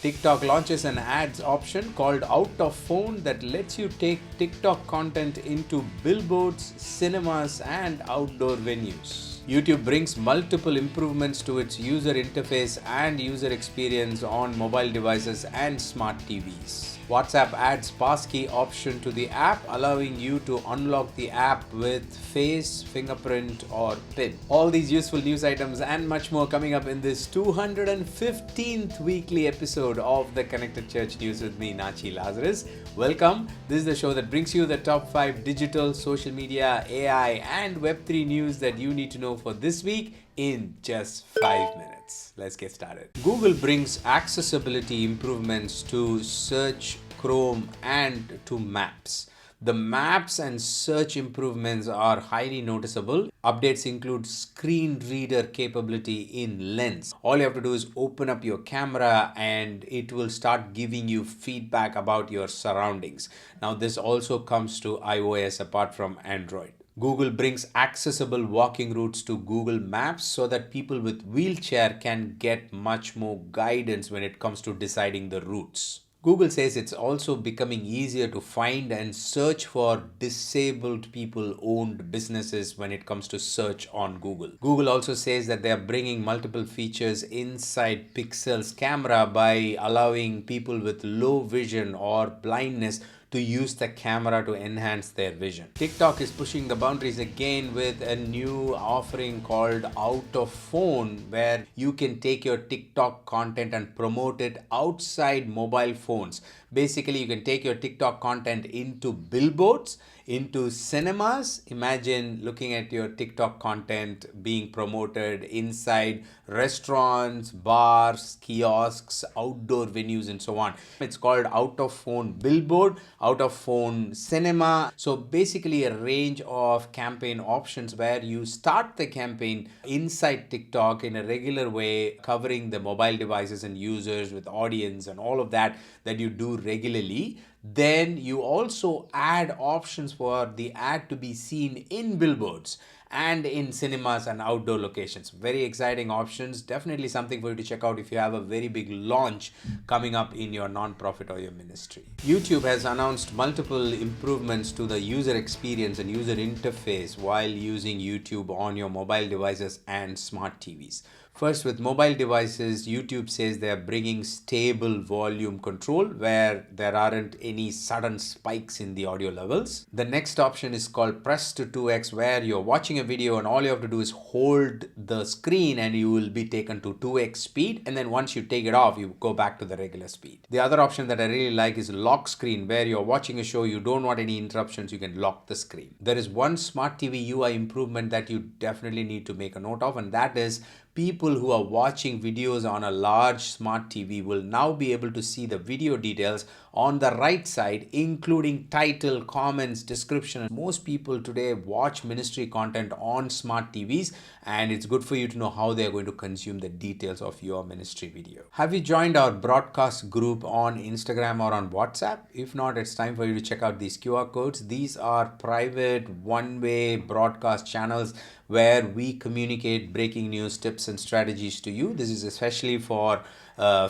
TikTok launches an ads option called Out of Phone that lets you take TikTok content into billboards, cinemas, and outdoor venues. YouTube brings multiple improvements to its user interface and user experience on mobile devices and smart TVs. WhatsApp adds Passkey option to the app, allowing you to unlock the app with face, fingerprint, or PIN. All these useful news items and much more coming up in this 215th weekly episode of the Connected Church News with me, Nachi Lazarus. Welcome. This is the show that brings you the top 5 digital, social media, AI, and Web3 news that you need to know for this week in just 5 minutes. Let's get started. Google brings accessibility improvements to Search, Chrome, and to Maps. The maps and search improvements are highly noticeable. Updates include screen reader capability in Lens. All you have to do is open up your camera and it will start giving you feedback about your surroundings. Now, this also comes to iOS apart from Android. Google brings accessible walking routes to Google Maps so that people with wheelchair can get much more guidance when it comes to deciding the routes. Google says it's also becoming easier to find and search for disabled people-owned businesses when it comes to search on Google. Google also says that they are bringing multiple features inside Pixel's camera by allowing people with low vision or blindness to use the camera to enhance their vision. TikTok is pushing the boundaries again with a new offering called Out of Phone, where you can take your TikTok content and promote it outside mobile phones. Basically, you can take your TikTok content into billboards, into cinemas. Imagine looking at your TikTok content being promoted inside restaurants, bars, kiosks, outdoor venues, and so on. It's called Out of Phone Billboard, Out of Phone Cinema. So basically a range of campaign options where you start the campaign inside TikTok in a regular way, covering the mobile devices and users with audience and all of that you do regularly. Then you also add options for the ad to be seen in billboards and in cinemas and outdoor locations. Very exciting options. Definitely something for you to check out if you have a very big launch coming up in your nonprofit or your ministry. YouTube has announced multiple improvements to the user experience and user interface while using YouTube on your mobile devices and smart TVs. First, with mobile devices, YouTube says they are bringing stable volume control where there aren't any sudden spikes in the audio levels. The next option is called Press to 2x, where you're watching a video and all you have to do is hold the screen and you will be taken to 2x speed. And then once you take it off, you go back to the regular speed. The other option that I really like is lock screen, where you're watching a show, you don't want any interruptions, you can lock the screen. There is one smart TV UI improvement that you definitely need to make a note of, and that is people who are watching videos on a large smart TV will now be able to see the video details on the right side, including title, comments, description. Most people today watch ministry content on smart TVs, and it's good for you to know how they're going to consume the details of your ministry video. Have you joined our broadcast group on Instagram or on WhatsApp? If not, it's time for you to check out these QR codes. These are private one-way broadcast channels where we communicate breaking news, tips, and strategies to you. This is especially for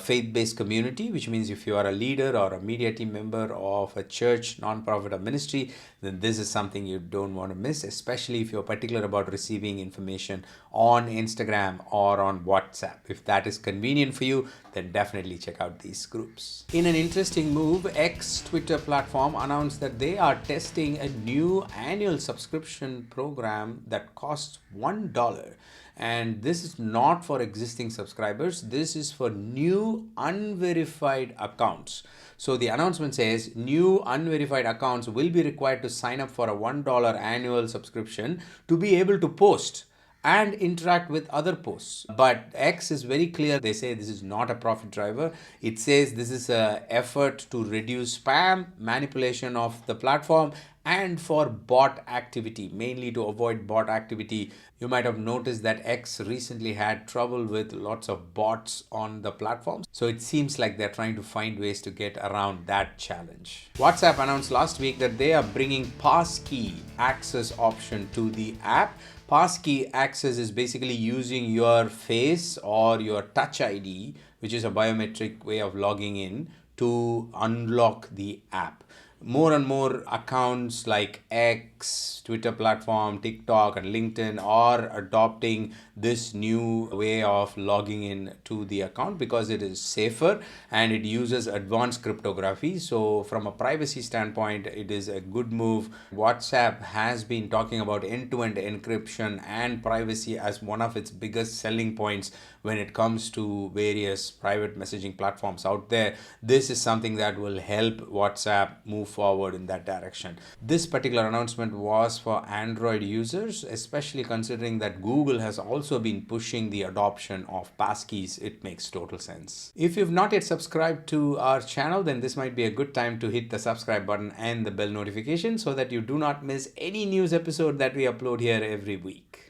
faith-based community, which means if you are a leader or a media team member of a church, nonprofit, or ministry, then this is something you don't want to miss, especially if you're particular about receiving information on Instagram or on WhatsApp. If that is convenient for you, then definitely check out these groups. In an interesting move, X Twitter platform announced that they are testing a new annual subscription program that costs $1. And this is not for existing subscribers. This is for new unverified accounts. So the announcement says new unverified accounts will be required to sign up for a $1 annual subscription to be able to post and interact with other posts. But X is very clear. They say this is not a profit driver. It says this is an effort to reduce spam, manipulation of the platform, and for bot activity, mainly to avoid bot activity. You might have noticed that X recently had trouble with lots of bots on the platform. So it seems like they're trying to find ways to get around that challenge. WhatsApp announced last week that they are bringing Passkey access option to the app. Passkey access is basically using your face or your touch ID which is a biometric way of logging in to unlock the app. More and more accounts like X, Twitter platform, TikTok, and LinkedIn are adopting this new way of logging in to the account because it is safer and it uses advanced cryptography. So, from a privacy standpoint, it is a good move. WhatsApp has been talking about end-to-end encryption and privacy as one of its biggest selling points when it comes to various private messaging platforms out there. This is something that will help WhatsApp move forward in that direction. This particular announcement was for Android users, especially considering that Google has also been pushing the adoption of passkeys. It makes total sense. If you've not yet subscribed to our channel, then this might be a good time to hit the subscribe button and the bell notification so that you do not miss any news episode that we upload here every week.